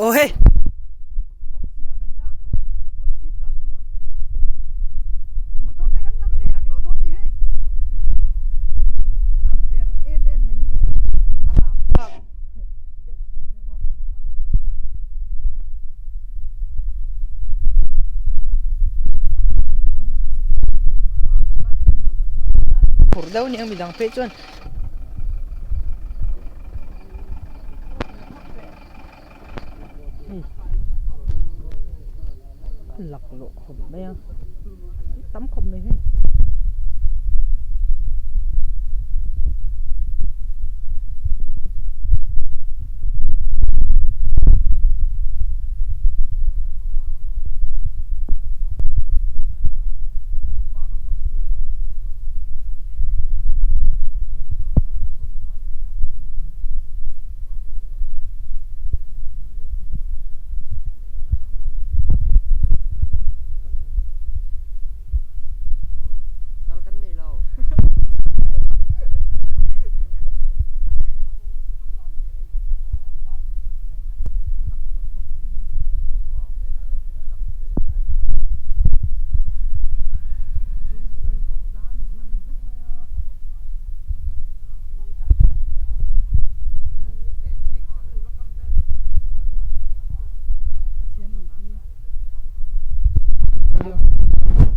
Oh hey. Hur daw ni ang midang pechon. Lạc lộ khủng đây không? Tắm khủng này hết.